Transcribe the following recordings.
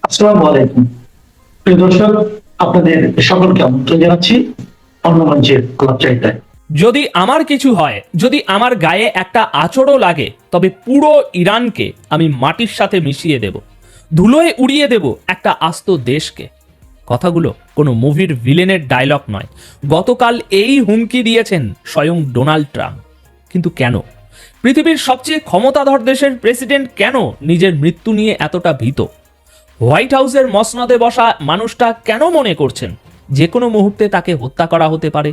আসসালামু আলাইকুম প্রিয় দর্শক, আপনাদের সকলকে আমন্ত্রণ জানাচ্ছি অন্য মঞ্চের আলাপচারিতায়। যদি আমার কিছু হয়, যদি আমার গায়ে একটা আঁচড়ও লাগে, তবে পুরো ইরানকে আমি মাটির সাথে মিশিয়ে দেব, ধুলোয় উড়িয়ে দেব একটা আস্ত দেশকে। কথাগুলো কোনো মুভির ভিলেনের ডায়লগ নয়, গতকাল এই হুমকি দিয়েছেন স্বয়ং ডোনাল্ড ট্রাম্প। কিন্তু কেন? পৃথিবীর সবচেয়ে ক্ষমতাধর দেশের প্রেসিডেন্ট কেন নিজের মৃত্যু নিয়ে এতটা ভীত? হোয়াইট হাউসের মসনদে বসা মানুষটা কেন মনে করছেন যে কোনো মুহূর্তে তাকে হত্যা করা হতে পারে?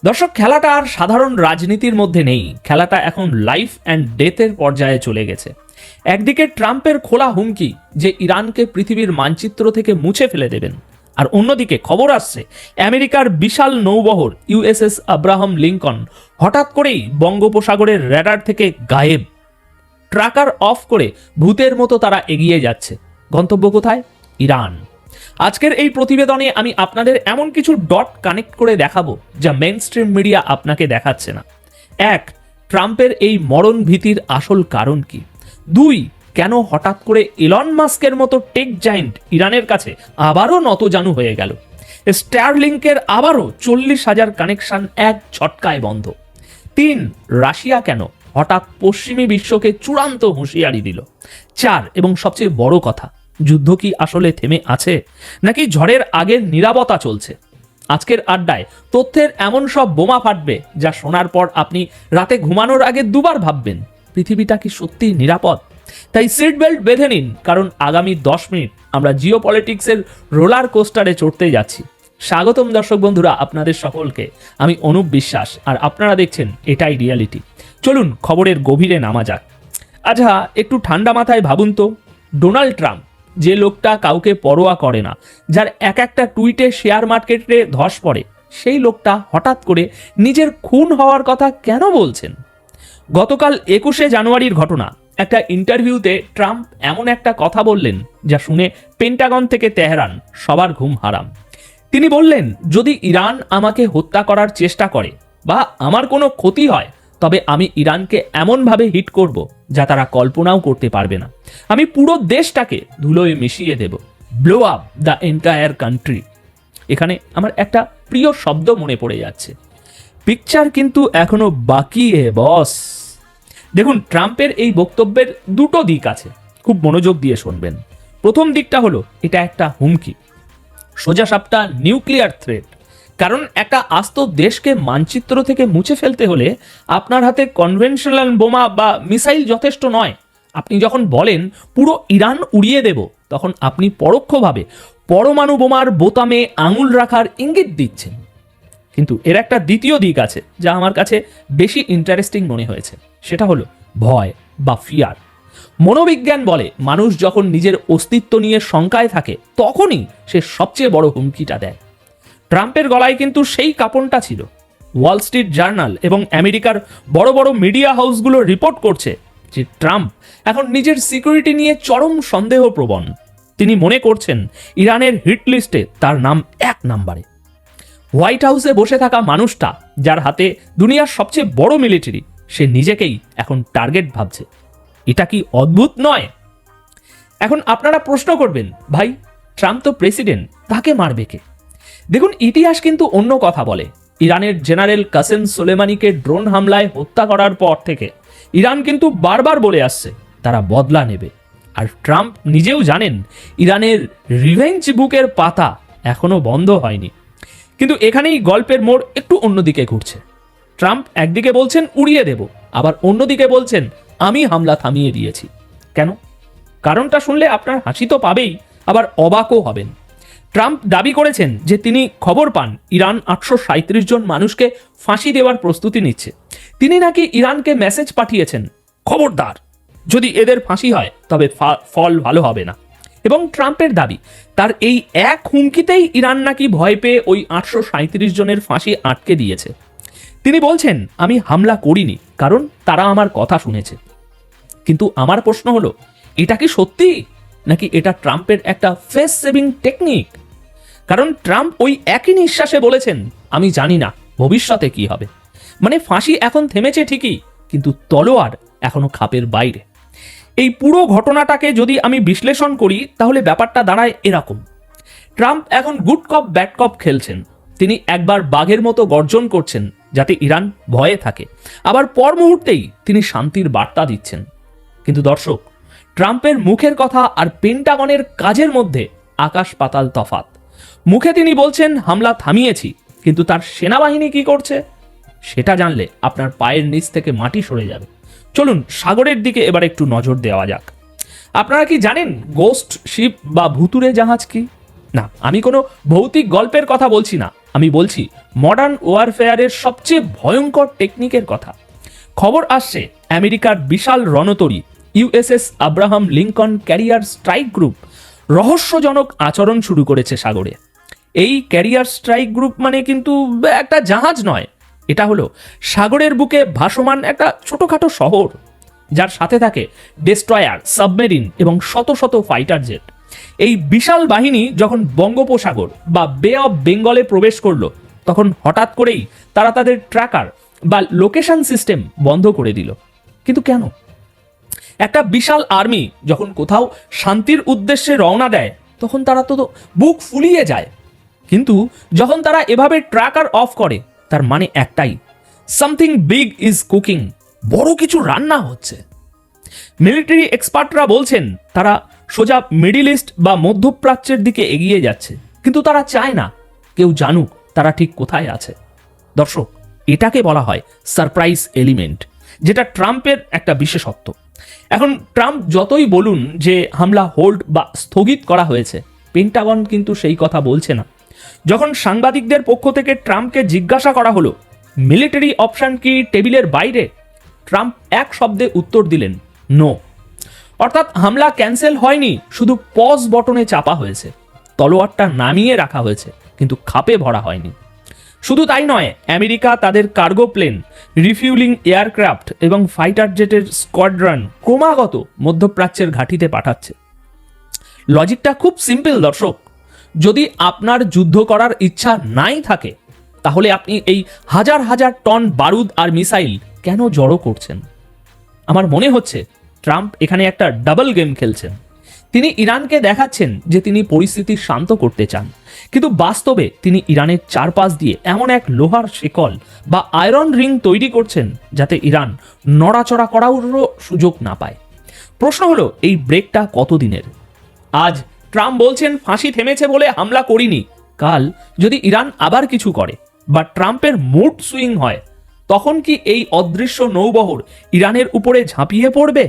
দর্শক, খেলাটা আর সাধারণ রাজনীতির মধ্যে নেই, খেলাটা এখন লাইফ অ্যান্ড ডেথের পর্যায়ে চলে গেছে। একদিকে ট্রাম্পের খোলা হুমকি যে ইরানকে পৃথিবীর মানচিত্র থেকে মুছে ফেলে দেবেন, আর অন্যদিকে খবর আসছে আমেরিকার বিশাল নৌবহর ইউএসএস আব্রাহাম লিঙ্কন হঠাৎ করেই বঙ্গোপসাগরের র্যাডার থেকে গায়েব। ট্রাকার অফ করে ভূতের মতো তারা এগিয়ে যাচ্ছে। গন্তব্য কোথায়? ইরান। আজকের এই প্রতিবেদনে আমি আপনাদের এমন কিছু ডট কানেক্ট করে দেখাবো যা মেইন স্ট্রিম মিডিয়া আপনাকে দেখাচ্ছে না। 1. ট্রাম্পের এই মরণ ভীতির আসল কারণ কি? 2. কেন হঠাৎ করে ইলন মাস্কের মতো টেক জায়েন্ট ইরানের কাছে আবারও নতজানু হয়ে গেল? স্টারলিংকের আবারও 40,000 কানেকশন এক ঝটকায় বন্ধ। 3. রাশিয়া কেন হঠাৎ পশ্চিমী বিশ্বকে চূড়ান্ত হুঁশিয়ারি দিল? 4. এবং সবচেয়ে বড় কথা, যুদ্ধ কি আসলে থেমে আছে, নাকি ঝড়ের আগের নীরবতা চলছে? আজকের আড্ডায় তথ্যের এমন সব বোমা ফাটবে যা শোনার পর আপনি রাতে ঘুমানোর আগে দুবার ভাববেন, পৃথিবীটা কি সত্যি নিরাপদ? তাই সিট বেল্ট বেঁধে নিন, কারণ আগামী 10 মিনিট আমরা জিও পলিটিক্সের রোলার কোস্টারে চড়তে যাচ্ছি। স্বাগতম দর্শক বন্ধুরা, আপনাদের সকলকে। আমি অনুপ বিশ্বাস, আর আপনারা দেখছেন এটাই রিয়ালিটি। চলুন খবরের গভীরে নামা যাক। আচ্ছা, একটু ঠান্ডা মাথায় ভাবুন তো, ডোনাল্ড ট্রাম্প, যে লোকটা কাউকে পরোয়া করে না, যার এক একটা টুইটে শেয়ার মার্কেটে ধস পড়ে, সেই লোকটা হঠাৎ করে নিজের খুন হওয়ার কথা কেন বলছেন? গতকাল 21শে জানুয়ারির ঘটনা। একটা ইন্টারভিউতে ট্রাম্প এমন একটা কথা বললেন যা শুনে পেন্টাগন থেকে তেহরান সবার ঘুম হারাম। তিনি বললেন, যদি ইরান আমাকে হত্যা করার চেষ্টা করে বা আমার কোনো ক্ষতি হয়, তবে আমি ইরানকে এমনভাবে হিট করব যা তারা কল্পনাও করতে পারবে না। আমি পুরো দেশটাকে ধুলোয় মিশিয়ে দেব, blow up the entire country. এখানে আমার একটা প্রিয় শব্দ মনে পড়ে যাচ্ছে, পিকচার কিন্তু এখনো বাকি বস। দেখুন, ট্রাম্পের এই বক্তব্যের দুটো দিক আছে, খুব মনোযোগ দিয়ে শুনবেন। প্রথম দিকটা হলো, এটা একটা হুমকি, সোজা সাপটা নিউক্লিয়ার থ্রেট। কারণ একটা আস্ত দেশকে মানচিত্র থেকে মুছে ফেলতে হলে আপনার হাতে কনভেনশনাল বোমা বা মিসাইল যথেষ্ট নয়। আপনি যখন বলেন পুরো ইরান উড়িয়ে দেব, তখন আপনি পরোক্ষভাবে পরমাণু বোমার বোতামে আঙুল রাখার ইঙ্গিত দিচ্ছেন। কিন্তু এর একটা দ্বিতীয় দিক আছে যা আমার কাছে বেশি ইন্টারেস্টিং মনে হয়েছে, সেটা হলো ভয় বা ফিয়ার। মনোবিজ্ঞান বলে, মানুষ যখন নিজের অস্তিত্ব নিয়ে শঙ্কায় থাকে, তখনই সে সবচেয়ে বড় হুমকিটা দেয়। ট্রাম্পের গলায় কিন্তু সেই কাঁপনটা ছিল। ওয়াল স্ট্রিট জার্নাল এবং আমেরিকার বড় বড় মিডিয়া হাউসগুলো রিপোর্ট করছে যে ট্রাম্প এখন নিজের সিকিউরিটি নিয়ে চরম সন্দেহপ্রবণ। তিনি মনে করছেন ইরানের হিট লিস্টে তার নাম 1 নম্বরে। হোয়াইট হাউসে বসে থাকা মানুষটা, যার হাতে দুনিয়ার সবচেয়ে বড় মিলিটারি, সে নিজেকেই এখন টার্গেট ভাবছে। এটা কি অদ্ভুত নয়? এখন আপনারা প্রশ্ন করবেন, ভাই ট্রাম্প তো প্রেসিডেন্ট, তাকে মারবে কে? দেখুন, ইতিহাস কিন্তু অন্য কথা বলে। ইরানের জেনারেল কাসেম সোলেমানিকে ড্রোন হামলায় হত্যা করার পর থেকে ইরান কিন্তু বারবার বলে আসছে তারা বদলা নেবে। আর ট্রাম্প নিজেও জানেন ইরানের রিভেঞ্জ বুকের পাতা এখনো বন্ধ হয়নি। কিন্তু এখানেই গল্পের মোড় একটু অন্যদিকে ঘুরছে। ট্রাম্প একদিকে বলছেন উড়িয়ে দেব, আবার অন্যদিকে বলছেন আমি হামলা থামিয়ে দিয়েছি। কেন? কারণটা শুনলে আপনার হাসি তো পাবেই, আবার অবাকও হবেন। ট্রাম্প দাবি করেছেন যে তিনি খবর পান ইরান 837 জন মানুষকে ফাঁসি দেওয়ার প্রস্তুতি নিচ্ছে। তিনি নাকি ইরানকে মেসেজ পাঠিয়েছেন, খবরদার, যদি এদের ফাঁসি হয় তবে ফল ভালো হবে না। এবং ট্রাম্পের দাবি, তার এই এক হুমকিতেই ইরান নাকি ভয় পেয়ে ওই 837 জনের ফাঁসি আটকে দিয়েছে। তিনি বলছেন, আমি হামলা করিনি, কারণ তারা আমার কথা শুনেছে। কিন্তু আমার প্রশ্ন হলো, এটা কি সত্যি, নাকি এটা ট্রাম্পের একটা ফেস সেভিং টেকনিক? কারণ ট্রাম্প ওই একই নিঃশ্বাসে বলেছেন, আমি জানি না ভবিষ্যতে কি হবে। মানে ফাঁসি এখন থেমেছে ঠিকই, কিন্তু তলোয়ার এখনো খাপের বাইরে। এই পুরো ঘটনাটাকে যদি আমি বিশ্লেষণ করি তাহলে ব্যাপারটা দাঁড়ায় এরকম। ট্রাম্প এখন গুড কপ ব্যাড কপ খেলছেন। তিনি একবার বাঘের মতো গর্জন করছেন যাতে ইরান ভয়ে থাকে, আবার পর মুহূর্তেই তিনি শান্তির বার্তা দিচ্ছেন। কিন্তু দর্শক, ট্রাম্পের মুখের কথা আর পেন্টাগনের কাজের মধ্যে আকাশ পাতাল তফাৎ। মুখে তিনি বলছেন হামলা থামিয়েছি, কিন্তু তার সেনাবাহিনী কি করছে সেটা জানলে আপনার পায়ের নিচ থেকে মাটি সরে যাবে। চলুন সাগরের দিকে এবার একটু নজর দেওয়া যাক। আপনারা কি জানেন গোস্ট শিপ বা ভুতুরে জাহাজ কি? না, আমি কোনো ভৌতিক গল্পের কথা বলছি না, আমি বলছি মডার্ন ওয়ারফেয়ারের সবচেয়ে ভয়ঙ্কর টেকনিকের কথা। খবর আসছে আমেরিকার বিশাল রণতরী USS Abraham Lincoln carrier strike group রহস্যজনক আচরণ শুরু করেছে সাগরে। এই ক্যারিয়ার স্ট্রাইক গ্রুপ মানে কিন্তু একটা জাহাজ নয়, এটা হলো সাগরের বুকে ভাসমান একটা ছোটখাটো শহর, যার সাথে থাকে ডেস্ট্রয়ার, সাবমেরিন এবং শত শত ফাইটার জেট। এই বিশাল বাহিনী যখন বঙ্গোপসাগর বা বে অফ বেঙ্গলে প্রবেশ করলো, তখন হঠাৎ করেই তারা তাদের ট্র্যাকার বা লোকেশন সিস্টেম বন্ধ করে দিল। কিন্তু কেন? একটা বিশাল আর্মি যখন কোথাও শান্তির উদ্দেশ্যে রওনা দেয় তখন তারা তো বুক ফুলিয়ে যায়, কিন্তু যখন তারা এভাবে ট্র্যাকার অফ করে তার মানে একটাই, সামথিং বিগ ইজ কুকিং, বড় কিছু রান্না হচ্ছে। মিলিটারি এক্সপার্টরা বলছেন তারা সোজা মিডিল ইস্ট বা মধ্যপ্রাচ্যের দিকে এগিয়ে যাচ্ছে, কিন্তু তারা চায় না কেউ জানুক তারা ঠিক কোথায় আছে। দর্শক, এটাকে বলা হয় সারপ্রাইজ এলিমেন্ট, যেটা ট্রাম্পের একটা বিশেষত্ব। এখন ট্রাম্প যতই বলুন যে হামলা হোল্ড বা স্থগিত করা হয়েছে, পেন্টাগন কিন্তু সেই কথা বলছে না। যখন সাংবাদিকদের পক্ষ থেকে ট্রাম্পকে জিজ্ঞাসা করা হলো মিলিটারি অপশন কি টেবিলের বাইরে, ট্রাম্প এক শব্দে উত্তর দিলেন নো। অর্থাৎ হামলা ক্যান্সেল হয়নি, শুধু পজ বটনে চাপা হয়েছে, তলোয়ারটা নামিয়ে রাখা হয়েছে, কিন্তু খাপে ভরা হয়নি। শুধু তাই নয়, আমেরিকা তাদের কার্গো প্লেন, রিফিউলিং এয়ারক্রাফট এবং ফাইটার জেটের স্কোয়াড্রন ক্রমাগত মধ্যপ্রাচ্যের ঘাঁটিতে পাঠাচ্ছে। লজিকটা খুব সিম্পল দর্শক, যদি আপনার যুদ্ধ করার ইচ্ছা নাই থাকে তাহলে আপনি এই হাজার হাজার টন বারুদ আর মিসাইল কেন জড়ো করছেন? আমার মনে হচ্ছে ট্রাম্প এখানে একটা ডাবল গেম খেলছেন। তিনি ইরানকে দেখাচ্ছেন যে তিনি পরিস্থিতি শান্ত করতে চান, কিন্তু বাস্তবে তিনি ইরানের চারপাশ দিয়ে এমন এক লোহার শিকল বা আয়রন রিং তৈরি করছেন যাতে ইরান নড়াচড়া করারও সুযোগ না পায়। প্রশ্ন হলো এই ব্রেকটা কতদিনের? আজ ট্রাম্প বলছেন ফাঁসি থেমেছে বলে হামলা করিনি, কাল যদি ইরান আবার কিছু করে বা ট্রাম্পের মুড সুইং হয়, তখন কি এই অদৃশ্য নৌবহর ইরানের উপরে ঝাঁপিয়ে পড়বে?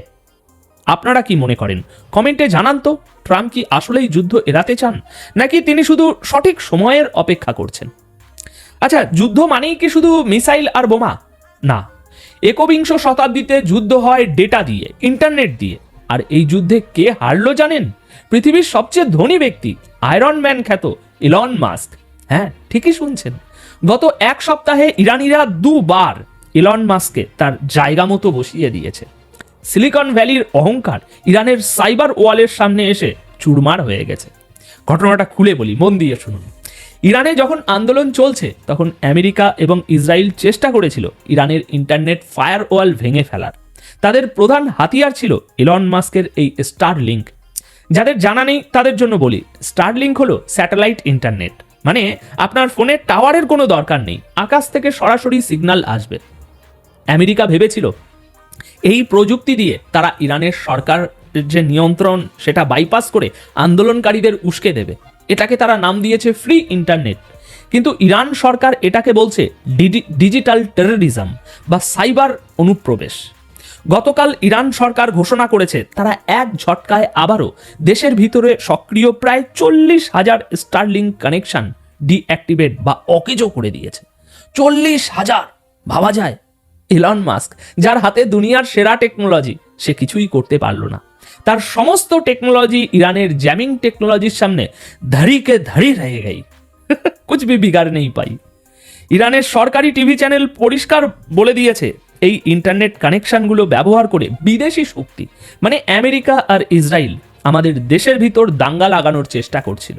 আপনারা কি মনে করেন? কমেন্টে জানান তো, ট্রাম্প কি আসলেই যুদ্ধ এড়াতে চান, নাকি তিনি শুধু সঠিক সময়ের অপেক্ষা করছেন? আচ্ছা, যুদ্ধ মানেই কি শুধু মিসাইল আর বোমা? না, একবিংশ শতাব্দীতে যুদ্ধ হয় ডেটা দিয়ে, ইন্টারনেট দিয়ে। আর এই যুদ্ধে কে হারলো জানেন? পৃথিবীর সবচেয়ে ধনী ব্যক্তি, আয়রন ম্যান খ্যাত ইলন মাস্ক। হ্যাঁ, ঠিকই শুনছেন। গত এক সপ্তাহে ইরানিরা দুবার ইলন মাস্ককে তার জায়গা মতো বসিয়ে দিয়েছে। সিলিকন ভ্যালির অহংকার ইরানের সাইবার ওয়ালের সামনে এসে চুরমার হয়ে গেছে। ঘটনাটা খুলে বলি, মন দিয়ে শুনুন। ইরানে যখন আন্দোলন চলছে তখন আমেরিকা এবং ইসরায়েল চেষ্টা করেছিল ইরানের ইন্টারনেট ফায়ার ওয়াল ভেঙে ফেলার। তাদের প্রধান হাতিয়ার ছিল ইলন মাস্কের এই স্টারলিংক। যাদের জানা নেই তাদের জন্য বলি, স্টারলিংক হলো স্যাটেলাইট ইন্টারনেট, মানে আপনার ফোনের টাওয়ারের কোনো দরকার নেই, আকাশ থেকে সরাসরি সিগন্যাল আসবে। আমেরিকা ভেবেছিল এই প্রযুক্তি দিয়ে তারা ইরানের সরকার যে নিয়ন্ত্রণ সেটা বাইপাস করে আন্দোলনকারীদের উস্কে দেবে। এটাকে তারা নাম দিয়েছে ফ্রি ইন্টারনেট। কিন্তু ইরান সরকার এটাকে বলছে ডিজিটাল টেররিজম বা সাইবার অনুপ্রবেশ। গতকাল ইরান সরকার ঘোষণা করেছে তারা এক ঝটকায় আবারও দেশের ভিতরে সক্রিয় প্রায় 40,000 স্টারলিংক কানেকশন ডিঅ্যাক্টিভেট বা অকেজো করে দিয়েছে। 40,000! ভাবা যায়? ইলন মাস্ক, যার হাতে দুনিয়ার সেরা টেকনোলজি, সে কিছুই করতে পারল না। তার সমস্ত টেকনোলজি ইরানের জ্যামিং টেকনোলজির সামনে ধড়িকে ধড়ি রয়ে গই। কুছ ভি বিগাড় নেই পাই। ইরানের সরকারি টিভি চ্যানেল পরিষ্কার বলে দিয়েছে এই ইন্টারনেট কানেকশনগুলো ব্যবহার করে বিদেশি শক্তি মানে আমেরিকা আর ইসরায়েল আমাদের দেশের ভিতর দাঙ্গা লাগানোর চেষ্টা করছিল।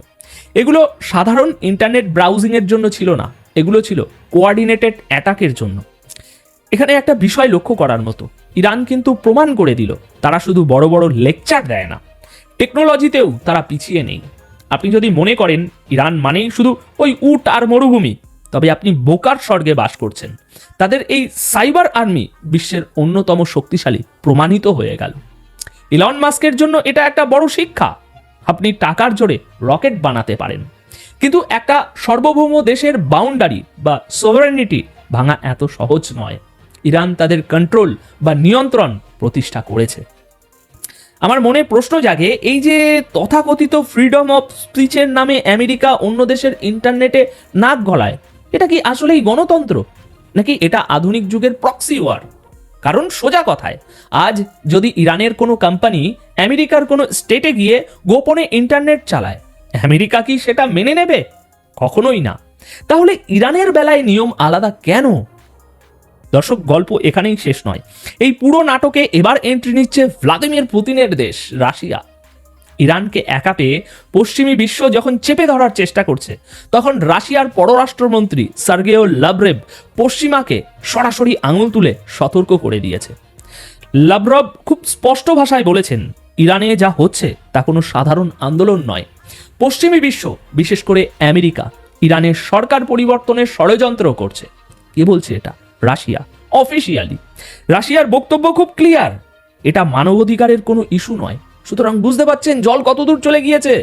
এগুলো সাধারণ ইন্টারনেট ব্রাউজিংয়ের জন্য ছিল না, এগুলো ছিল কোঅর্ডিনেটেড অ্যাটাকের জন্য। এখানে একটা বিষয় লক্ষ্য করার মতো, ইরান কিন্তু প্রমাণ করে দিল তারা শুধু বড় বড় লেকচার দেয় না, টেকনোলজিতেও তারা পিছিয়ে নেই। আপনি যদি মনে করেন ইরান মানেই শুধু ওই উট আর মরুভূমি, তবে আপনি বোকার স্বর্গে বাস করছেন। তাদের এই সাইবার আর্মি বিশ্বের অন্যতম শক্তিশালী প্রমাণিত হয়ে গেল। ইলন মাস্কের জন্য এটা একটা বড় শিক্ষা। আপনি টাকার জোরে রকেট বানাতে পারেন, কিন্তু একটা সার্বভৌম দেশের বাউন্ডারি বা সোভারেনিটি ভাঙা এত সহজ নয়। ইরান তাদের কন্ট্রোল বা নিয়ন্ত্রণ প্রতিষ্ঠা করেছে। আমার মনে প্রশ্ন জাগে, এই যে তথাকথিত ফ্রিডম অফ স্পিচের নামে আমেরিকা অন্য দেশের ইন্টারনেটে নাক গলায়, এটা কি আসলেই গণতন্ত্র, নাকি এটা আধুনিক যুগের প্রক্সি ওয়ার? কারণ সোজা কথায়, আজ যদি ইরানের কোনো কোম্পানি আমেরিকার কোনো স্টেটে গিয়ে গোপনে ইন্টারনেট চালায়, আমেরিকা কি সেটা মেনে নেবে? কখনোই না। তাহলে ইরানের বেলায় নিয়ম আলাদা কেন? দর্শক, গল্প এখানেই শেষ নয়। এই পুরো নাটকে এবার এন্ট্রি নিচ্ছে ভ্লাদিমির পুতিনের দেশ রাশিয়া। ইরানকে একা পেয়ে পশ্চিমী বিশ্ব যখন চেপে ধরার চেষ্টা করছে, তখন রাশিয়ার পররাষ্ট্রমন্ত্রী সার্গেই লাভরভ পশ্চিমাকে সরাসরি আঙুল তুলে সতর্ক করে দিয়েছে। লাভরভ খুব স্পষ্ট ভাষায় বলেছেন, ইরানে যা হচ্ছে তা কোনো সাধারণ আন্দোলন নয়। পশ্চিমী বিশ্ব, বিশেষ করে আমেরিকা, ইরানের সরকার পরিবর্তনের ষড়যন্ত্র করছে। কে বলছে এটা? Russia, officially. রাশিয়ার বক্তব্য খুব ক্লিয়ার, এটা মানবাধিকারের কোনো ইস্যু নয়। সুতরাং বুঝতে পারছেন জল কতদূর চলে গিয়েছে।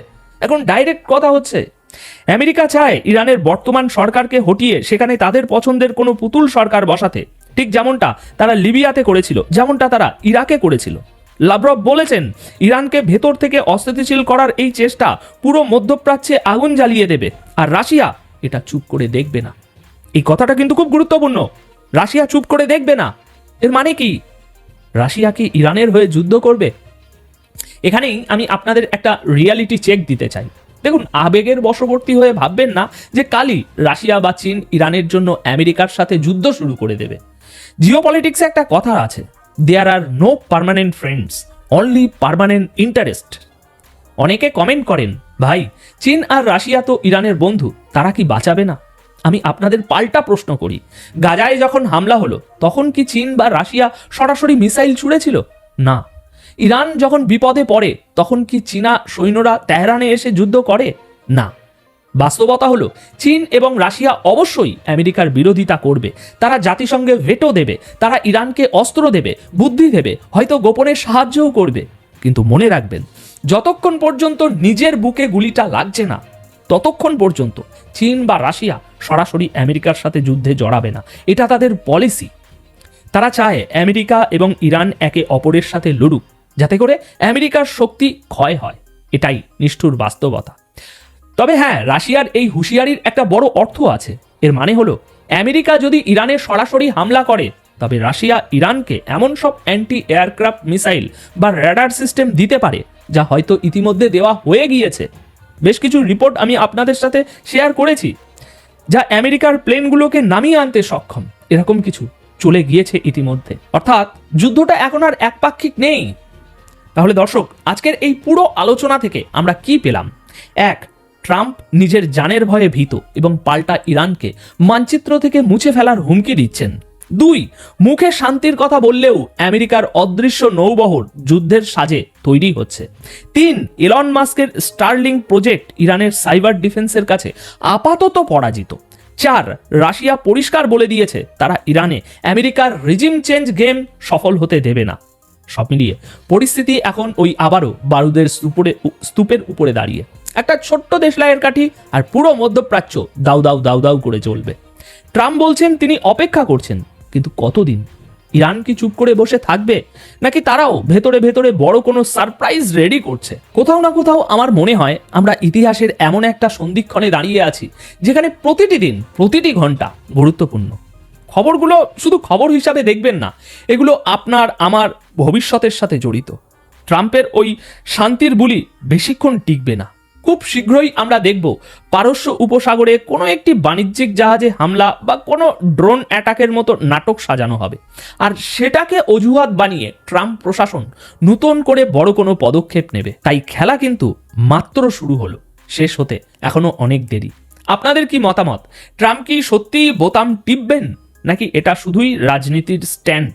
এখন ডাইরেক্ট কথা হচ্ছে। আমেরিকা চায় ইরানের বর্তমান সরকারকে হটিয়ে সেখানে তাদের পছন্দের কোনো পুতুল সরকার বসাতে, ঠিক যেমনটা তারা লিবিয়াতে করেছিল, যেমনটা তারা ইরাকে করেছিল। লাভরভ বলেছেন, ইরানকে ভেতর থেকে অস্থিতিশীল করার এই চেষ্টা পুরো মধ্যপ্রাচ্যে আগুন জ্বালিয়ে দেবে, আর রাশিয়া এটা চুপ করে দেখবে না। এই কথাটা কিন্তু খুব গুরুত্বপূর্ণ। রাশিয়া চুপ করে দেখবে না, এর মানে কি? রাশিয়া কি ইরানের হয়ে যুদ্ধ করবে? এখানেই আমি আপনাদের একটা রিয়ালিটি চেক দিতে চাই। দেখুন, আবেগের বশবর্তী হয়ে ভাববেন না যে কালই রাশিয়া বা চীন ইরানের জন্য আমেরিকার সাথে যুদ্ধ শুরু করে দেবে। জিওপলিটিক্সে একটা কথা আছে, there are no permanent friends, only permanent interest. অনেকে কমেন্ট করেন, ভাই চীন আর রাশিয়া তো ইরানের বন্ধু, তারা কি বাঁচাবে না? আমি আপনাদের পাল্টা প্রশ্ন করি, গাজায় যখন হামলা হলো তখন কি চীন বা রাশিয়া সরাসরি মিসাইল ছুড়েছিল? না। ইরান যখন বিপদে পড়ে তখন কি চীনা সৈন্যরা তেহরানে এসে যুদ্ধ করে? না। বাস্তবতা হলো, চীন এবং রাশিয়া অবশ্যই আমেরিকার বিরোধিতা করবে। তারা জাতিসংঘে ভেটো দেবে, তারা ইরানকে অস্ত্র দেবে, বুদ্ধি দেবে, হয়তো গোপনে সাহায্যও করবে। কিন্তু মনে রাখবেন, যতক্ষণ পর্যন্ত নিজের বুকে গুলিটা লাগছে না, ততক্ষণ পর্যন্ত চীন বা রাশিয়া সরাসরি আমেরিকার সাথে যুদ্ধে জড়াবে না। এটা তাদের পলিসি। তারা চায় আমেরিকা এবং ইরান একে অপরের সাথে লড়ুক, যাতে করে আমেরিকার শক্তি ক্ষয় হয়। এটাই নিষ্ঠুর বাস্তবতা। তবে হ্যাঁ, রাশিয়ার এই হুঁশিয়ারির একটা বড় অর্থ আছে। এর মানে হলো, আমেরিকা যদি ইরানে সরাসরি হামলা করে, তবে রাশিয়া ইরানকে এমন সব অ্যান্টি এয়ারক্রাফট মিসাইল বা র্যাডার সিস্টেম দিতে পারে যা হয়তো ইতিমধ্যে দেওয়া হয়ে গিয়েছে। বেশ কিছু রিপোর্ট আমি আপনাদের সাথে শেয়ার করেছি, যা আমেরিকার প্লেনগুলোকে নামিয়ে আনতে সক্ষম। এরকম কিছু চলে গিয়েছে ইতিমধ্যে। অর্থাৎ যুদ্ধটা এখন আর একপাক্ষিক নেই। তাহলে দর্শক, আজকের এই পুরো আলোচনা থেকে আমরা কি পেলাম? এক, ট্রাম্প নিজের জানের ভয়ে ভীত এবং পাল্টা ইরানকে মানচিত্র থেকে মুছে ফেলার হুমকি দিচ্ছেন। দুই, মুখে শান্তির কথা বললেও আমেরিকার অদৃশ্য নৌবহর যুদ্ধের সাজে তৈরি হচ্ছে। তিন, এলন মাস্কের স্টারলিংক প্রজেক্ট ইরানের সাইবার ডিফেন্সের কাছে আপাতত পরাজিত। চার, রাশিয়া পরিষ্কার বলে দিয়েছে তারা ইরানে আমেরিকার রিজিম চেঞ্জ গেম সফল হতে দেবে না। সব মিলিয়ে পরিস্থিতি এখন ওই আবারও বারুদের স্তূপের উপরে দাঁড়িয়ে। একটা ছোট্ট দেশলাইয়ের কাঠি আর পুরো মধ্যপ্রাচ্য দাউ দাউ দাউ দাউ করে চলবে। ট্রাম্প বলছেন তিনি অপেক্ষা করছেন, কিন্তু কতদিন? ইরান কি চুপ করে বসে থাকবে, নাকি তারাও ভেতরে ভেতরে বড় কোনো সারপ্রাইজ রেডি করছে? কোথাও না কোথাও আমার মনে হয় আমরা ইতিহাসের এমন একটা সন্ধিক্ষণে দাঁড়িয়ে আছি, যেখানে প্রতিটি দিন, প্রতিটি ঘন্টা গুরুত্বপূর্ণ। খবরগুলো শুধু খবর হিসাবে দেখবেন না, এগুলো আপনার আমার ভবিষ্যতের সাথে জড়িত। ট্রাম্পের ওই শান্তির বুলি বেশিক্ষণ টিকবে না। খুব শীঘ্রই আমরা দেখব পারস্য উপসাগরে কোনো একটি বাণিজ্যিক জাহাজে হামলা বা কোনো ড্রোন অ্যাটাকের মতো নাটক সাজানো হবে, আর সেটাকে অজুহাত বানিয়ে ট্রাম্প প্রশাসন নতুন করে বড় কোনো পদক্ষেপ নেবে। তাই খেলা কিন্তু মাত্র শুরু হলো, শেষ হতে এখনো অনেক দেরি। আপনাদের কি মতামত? ট্রাম্প কি সত্যি বোতাম টিপবেন, নাকি এটা শুধুই রাজনীতির স্ট্যান্ড?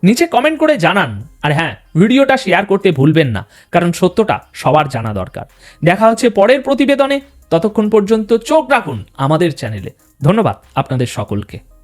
নিচে কমেন্ট করে জানান। আর হ্যাঁ, ভিডিওটা শেয়ার করতে ভুলবেন না, কারণ সত্যটা সবার জানা দরকার। দেখা হচ্ছে পরের প্রতিবেদনে, ততক্ষণ পর্যন্ত চোখ রাখুন আমাদের চ্যানেলে। ধন্যবাদ আপনাদের সকলকে।